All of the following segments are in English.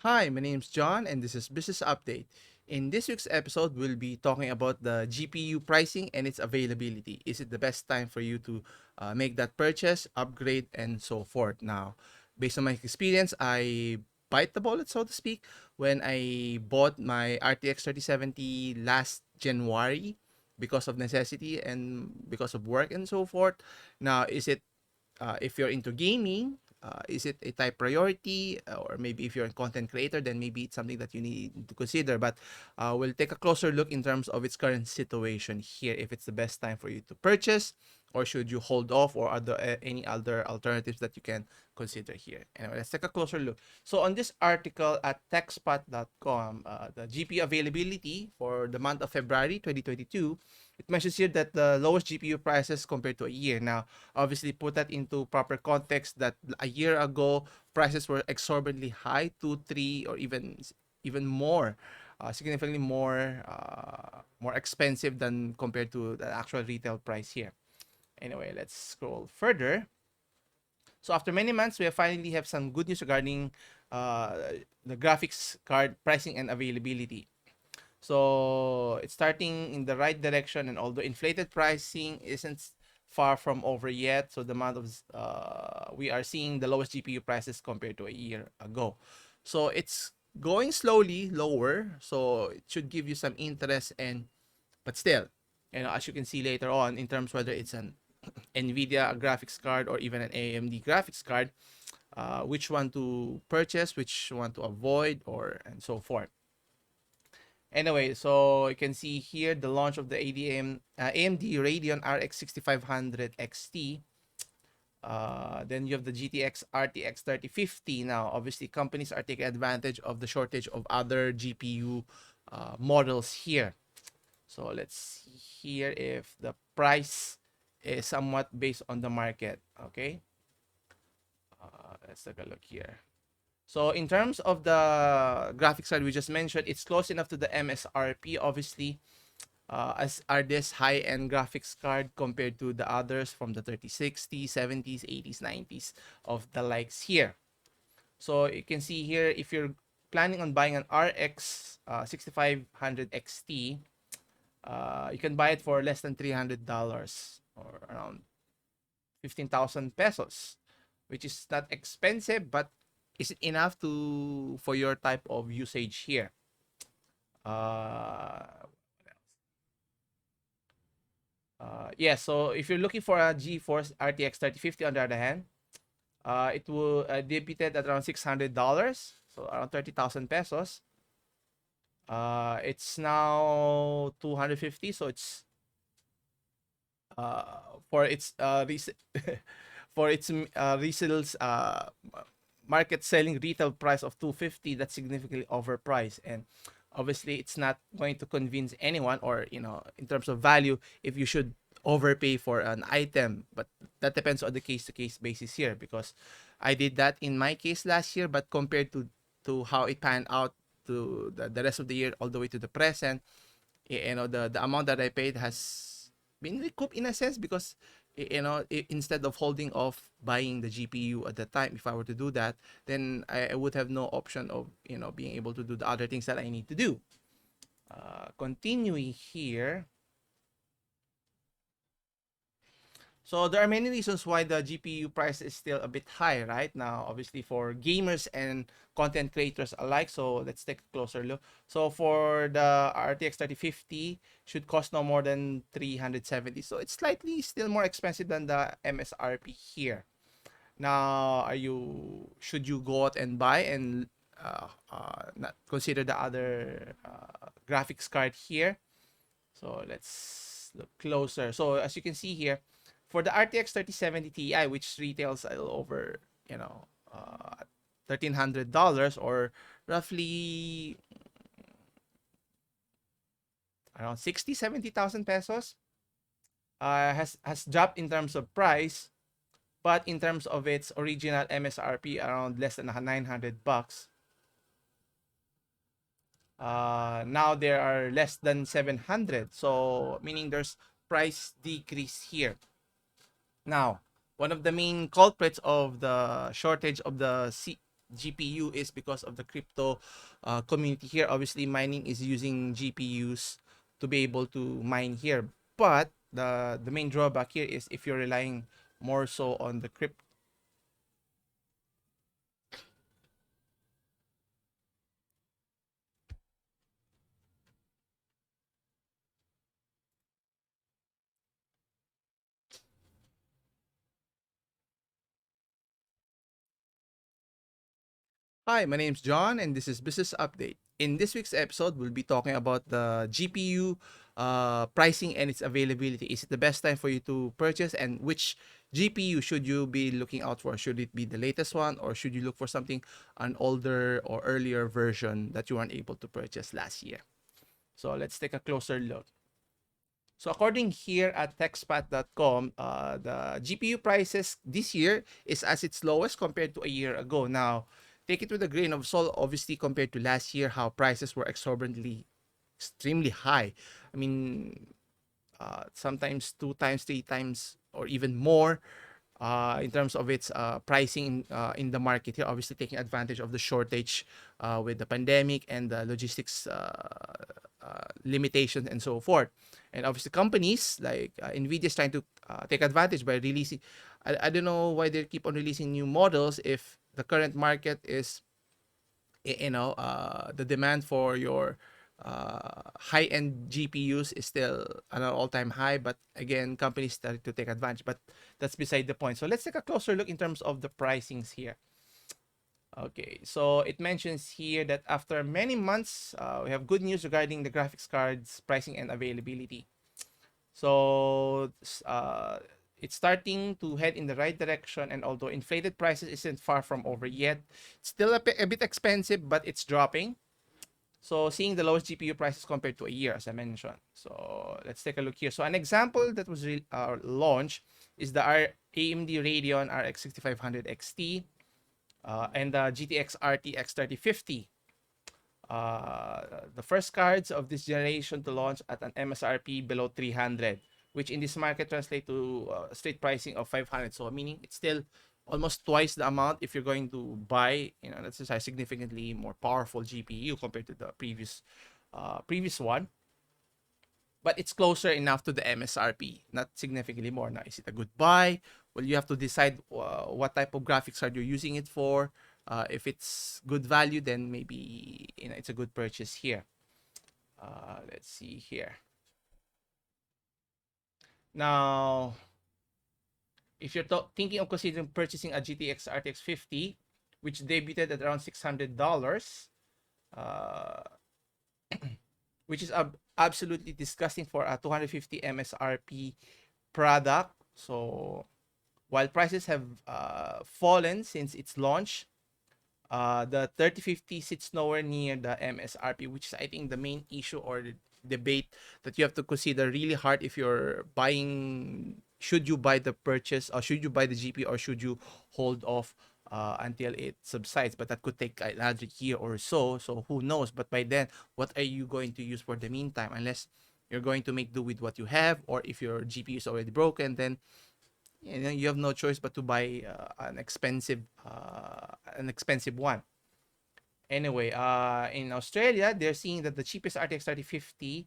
Hi, my name's John and this is Business Update. In this week's episode, we'll be talking about the GPU pricing and its availability. Is it the best time for you to make that purchase, upgrade, and so forth? Now, based on my experience, I bite the bullet, so to speak, when I bought my RTX 3070 last January because of necessity and because of work and so forth. Now, is it if you're into gaming, is it a type priority? Or maybe if you're a content creator, then maybe it's something that you need to consider. But we'll take a closer look in terms of its current situation here, if it's the best time for you to purchase, or should you hold off, or are there any other alternatives that you can consider here. Anyway, let's take a closer look. So on this article at techspot.com, the GPU availability for the month of February 2022, it mentions here that the lowest GPU prices compared to a year. Now, obviously, put that into proper context that a year ago, prices were exorbitantly high, 2, 3, or even more, significantly more expensive than compared to the actual retail price here. Anyway, let's scroll further. So after many months, we finally have some good news regarding the graphics card pricing and availability. So it's starting in the right direction, and although inflated pricing isn't far from over yet, so the amount of we are seeing the lowest GPU prices compared to a year ago. So it's going slowly lower, so it should give you some interest, and but still, as you can see later on, in terms whether it's an Nvidia graphics card or even an AMD graphics card, which one to purchase, which one to avoid, or and so forth. Anyway, so you can see here the launch of the AMD Radeon RX 6500 XT. Then you have the GTX RTX 3050. Now, obviously, companies are taking advantage of the shortage of other GPU models here. So let's see here if the price is somewhat based on the market. Okay, let's take a look here. So in terms of the graphics card we just mentioned, it's close enough to the MSRP, obviously, as are this high-end graphics card compared to the others from the 3060s, 70s, 80s, 90s of the likes here. So you can see here, if you're planning on buying an RX 6500 XT, you can buy it for less than $300 or around 15,000 pesos, which is not expensive, but is it enough to for your type of usage here? Uh, yeah, so if you're looking for a GeForce RTX 3050, on the other hand, it will debuted at around $600, so around 30,000 pesos. It's now 250, so it's for its for its resales market selling retail price of 250, that's significantly overpriced, and obviously it's not going to convince anyone, or in terms of value, if you should overpay for an item. But that depends on the case to case basis here, because I did that in my case last year, but compared to how it panned out to the rest of the year all the way to the present, the amount that I paid has been recouped in a sense, because instead of holding off buying the GPU at the time, if I were to do that, then I would have no option of being able to do the other things that I need to do. Continuing here. So there are many reasons why the GPU price is still a bit high right now, obviously, for gamers and content creators alike. So let's take a closer look. So for the RTX 3050, should cost no more than 370. So it's slightly still more expensive than the MSRP here. Now, should you go out and buy and not consider the other graphics card here? So let's look closer. So as you can see here, for the RTX 3070 Ti, which retails a little over, $1,300, or roughly around 60, 70,000 pesos, has dropped in terms of price, but in terms of its original MSRP, around less than $900. Now there are less than 700, so meaning there's price decrease here. Now, one of the main culprits of the shortage of the GPU is because of the crypto community here. Obviously, mining is using GPUs to be able to mine here. But the main drawback here is if you're relying more so on the crypto. Hi, my name's John, and this is Business Update. In this week's episode, we'll be talking about the GPU pricing and its availability. Is it the best time for you to purchase, and which GPU should you be looking out for? Should it be the latest one, or should you look for something an older or earlier version that you weren't able to purchase last year? So let's take a closer look. So according here at techspat.com, the GPU prices this year is at its lowest compared to a year ago. Now, take it with a grain of salt, obviously, compared to last year, how prices were exorbitantly, extremely high. I mean, sometimes two times, three times, or even more in terms of its pricing in the market here, obviously taking advantage of the shortage with the pandemic and the logistics limitations and so forth. And obviously, companies like Nvidia is trying to take advantage by releasing. I don't know why they keep on releasing new models if the current market is, the demand for your high-end GPUs is still at an all-time high, but again, companies started to take advantage. But that's beside the point. So let's take a closer look in terms of the pricings here. Okay, so it mentions here that after many months, we have good news regarding the graphics cards pricing and availability. So it's starting to head in the right direction, and although inflated prices isn't far from over yet, it's still a bit expensive, but it's dropping. So seeing the lowest GPU prices compared to a year, as I mentioned. So let's take a look here. So an example that was launched is the AMD Radeon RX 6500 XT and the GTX RTX 3050. The first cards of this generation to launch at an MSRP below 300, which in this market translate to straight pricing of 500. So meaning it's still almost twice the amount if you're going to buy, let's just say significantly more powerful GPU compared to the previous one. But it's closer enough to the MSRP, not significantly more. Now, is it a good buy? Well, you have to decide what type of graphics card you're using it for. If it's good value, then maybe it's a good purchase here. Let's see here. Now, if you're thinking of considering purchasing a GTX RTX 50, which debuted at around $600, uh, which is absolutely disgusting for a 250 MSRP product. So while prices have fallen since its launch, the 3050 sits nowhere near the MSRP, which is I think the main issue or the debate that you have to consider really hard if you're buying. Should you buy the purchase, or should you buy the GP, or should you hold off until it subsides? But that could take another year or so. So who knows? But by then, what are you going to use for the meantime? Unless you're going to make do with what you have, or if your GPU is already broken, then you have no choice but to buy an expensive one. Anyway, in Australia, they're seeing that the cheapest RTX 3050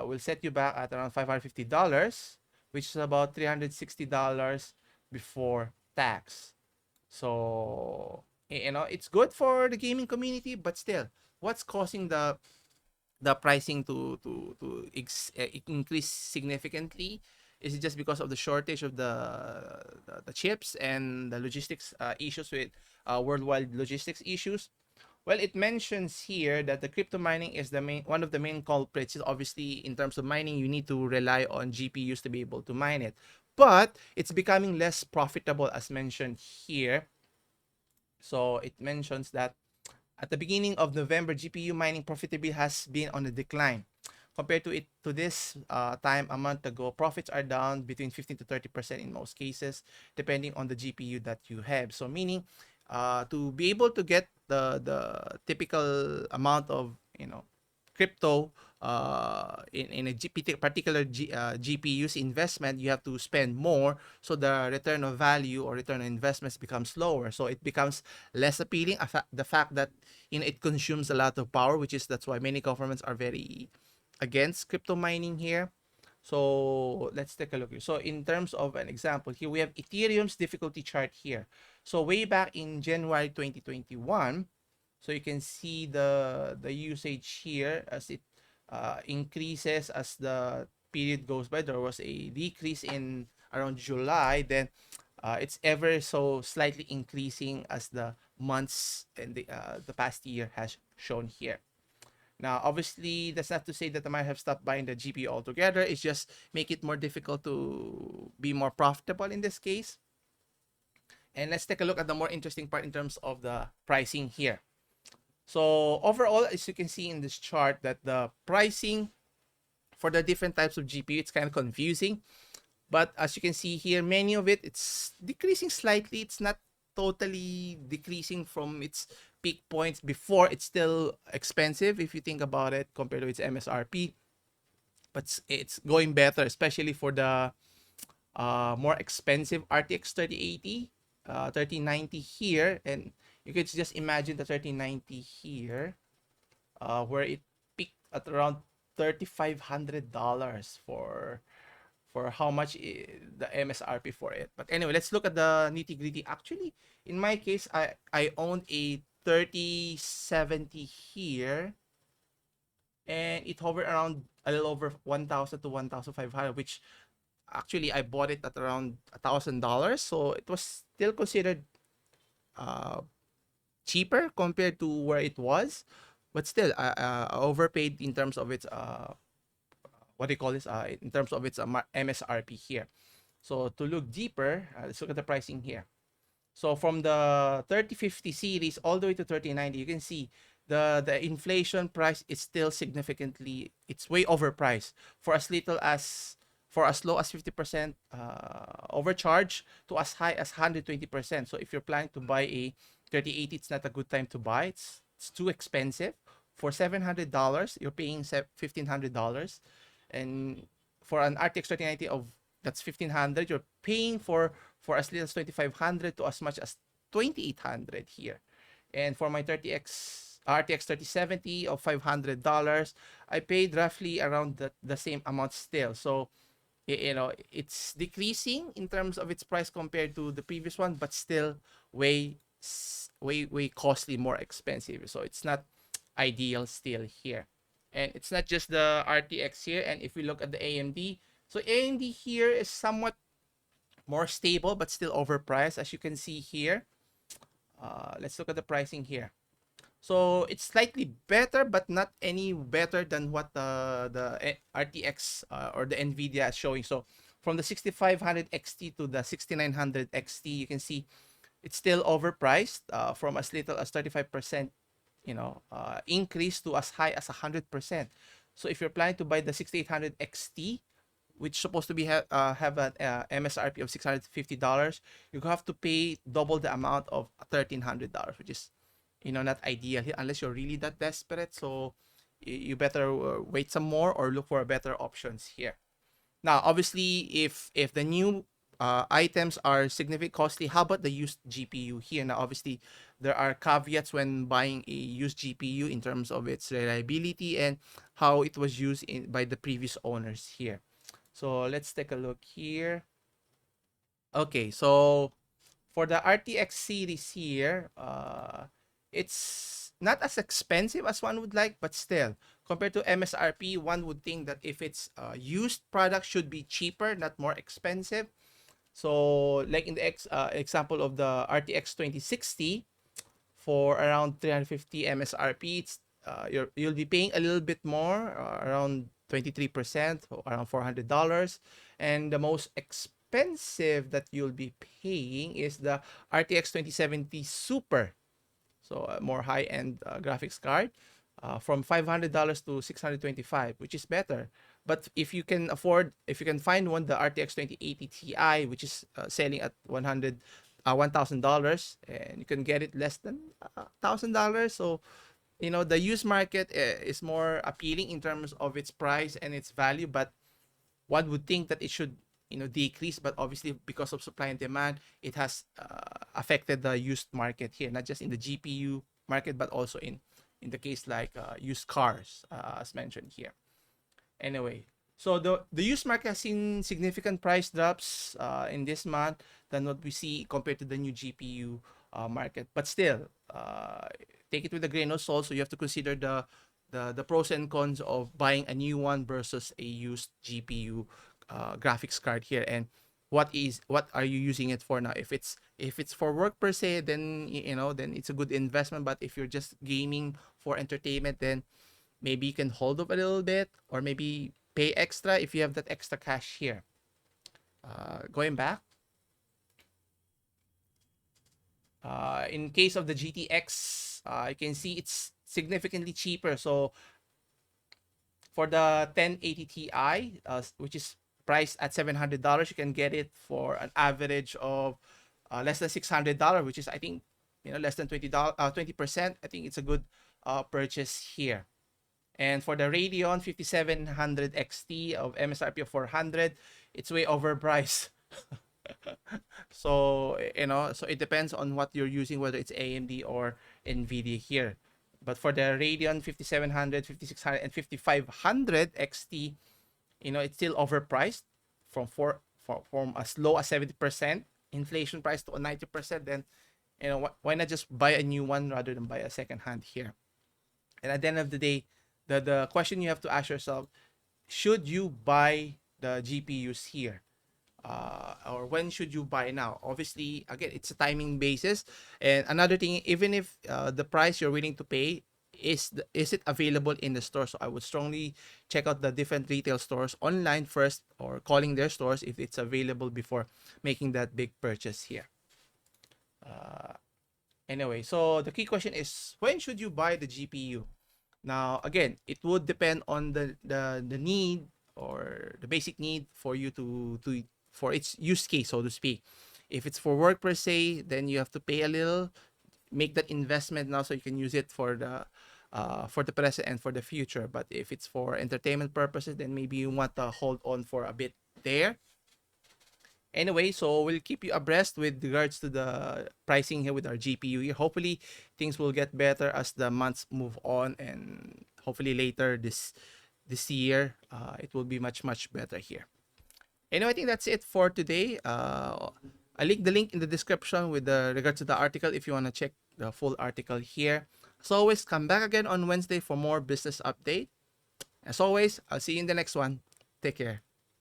will set you back at around $550, which is about $360 before tax. So, it's good for the gaming community, but still, what's causing the pricing to increase significantly? Is it just because of the shortage of the chips and the logistics issues with worldwide logistics issues? Well, it mentions here that the crypto mining is one of the main culprits. Obviously, in terms of mining, you need to rely on GPUs to be able to mine it. But it's becoming less profitable as mentioned here. So it mentions that at the beginning of November, GPU mining profitability has been on a decline. Compared to this time a month ago, profits are down between 15 to 30% in most cases, depending on the GPU that you have. So meaning, to be able to get the typical amount of crypto, in a GPU's investment, you have to spend more, so the return of value or return on investments becomes lower. So it becomes less appealing. The fact that it consumes a lot of power, that's why many governments are very against crypto mining here. So let's take a look here. So in terms of an example, here we have Ethereum's difficulty chart here. So way back in January 2021, so you can see the usage here as it increases as the period goes by. There was a decrease in around July, then it's ever so slightly increasing as the months and the past year has shown here. Now, obviously, that's not to say that I might have stopped buying the GPU altogether. It's just make it more difficult to be more profitable in this case. And let's take a look at the more interesting part in terms of the pricing here. So overall, as you can see in this chart, that the pricing for the different types of GPU, it's kind of confusing. But as you can see here, many of it's decreasing slightly. It's not totally decreasing from its peak points before. It's still expensive if you think about it compared to its MSRP. But it's going better, especially for the more expensive RTX 3080, 3090 here. And you could just imagine the 3090 here, where it peaked at around $3,500 for how much the MSRP for it. But anyway, let's look at the nitty gritty. Actually, in my case, I owned a 3070 here, and it hovered around a little over 1,000 to 1,500, which actually I bought it at around $1,000. So it was still considered cheaper compared to where it was, but still I overpaid in terms of its what do you call this, in terms of its MSRP here. So to look deeper, let's look at the pricing here. So from the 3050 series all the way to 3090, you can see the inflation price is still significantly, it's way overpriced, for as little as, for as low as 50% overcharge to as high as 120%. So if you're planning to buy a 3080, it's not a good time to buy. It's too expensive. For $700, you're paying $1,500, and for an RTX 3090 of that's $1,500, you're paying for as little as $2,500 to as much as $2,800 here. And for my RTX 3070 of $500, I paid roughly around the same amount still. So it's decreasing in terms of its price compared to the previous one, but still way costly, more expensive. So it's not ideal still here. And it's not just the RTX here. And if we look at the AMD, so AMD here is somewhat more stable but still overpriced, as you can see here. Let's look at the pricing here. So it's slightly better, but not any better than what the RTX or the NVIDIA is showing. So from the 6500 XT to the 6900 XT, you can see it's still overpriced, from as little as 35%, increase to as high as 100%. So if you're planning to buy the 6800 XT, which is supposed to be have an MSRP of $650, you have to pay double the amount of $1,300, which is not ideal unless you're really that desperate. So you better wait some more or look for better options here. Now, obviously, if the new items are significantly costly, how about the used GPU here? Now, obviously, there are caveats when buying a used GPU in terms of its reliability and how it was used by the previous owners here. So let's take a look here. Okay, so for the RTX series here, it's not as expensive as one would like, but still, compared to MSRP, one would think that if it's used product should be cheaper, not more expensive. So like in the example of the RTX 2060, for around 350 MSRP, it's you'll be paying a little bit more, around 23%, around $400. And the most expensive that you'll be paying is the RTX 2070 Super, so a more high-end graphics card, from $500 to $625, which is better. But if you can find one, the RTX 2080 Ti, which is selling at $1,000, and you can get it less than $1,000. So the used market is more appealing in terms of its price and its value, but one would think that it should decrease, but obviously because of supply and demand, it has affected the used market here, not just in the GPU market, but also in the case like used cars, as mentioned here. Anyway, so the used market has seen significant price drops in this month than what we see compared to the new GPU market. But still, take it with a grain of salt. So you have to consider the pros and cons of buying a new one versus a used GPU graphics card here, and what are you using it for now? If it's for work per se, then then it's a good investment. But if you're just gaming for entertainment, then maybe you can hold up a little bit, or maybe pay extra if you have that extra cash here. Going back, in case of the GTX, you can see it's significantly cheaper. So for the 1080 Ti, which is priced at $700, you can get it for an average of less than $600, which is, I think, less than $20, 20%. I think it's a good purchase here. And for the Radeon 5700 XT of MSRP of 400, it's way overpriced. So it depends on what you're using, whether it's AMD or NVIDIA here. But for the Radeon 5700, 5600, and 5500 XT, it's still overpriced from as low as 70% inflation price to a 90%. Then, why not just buy a new one rather than buy a second hand here? And at the end of the day, the question you have to ask yourself, should you buy the GPUs here? Or when should you buy now? Obviously, again, it's a timing basis. And another thing, even if the price you're willing to pay is it available in the store? So I would strongly check out the different retail stores online first, or calling their stores if it's available before making that big purchase here. Anyway, so the key question is, when should you buy the GPU? Now, again, it would depend on the need, or the basic need for you to for its use case, so to speak. If it's for work per se, then you have to pay a little, make that investment now so you can use it for the present and for the future. But if it's for entertainment purposes, then maybe you want to hold on for a bit there. Anyway, so we'll keep you abreast with regards to the pricing here with our GPU here. Hopefully, things will get better as the months move on, and hopefully later this year, it will be much better here. Anyway, I think that's it for today. I link the link in the description with regards to the article if you want to check the full article here. As always, come back again on Wednesday for more business update. As always, I'll see you in the next one. Take care.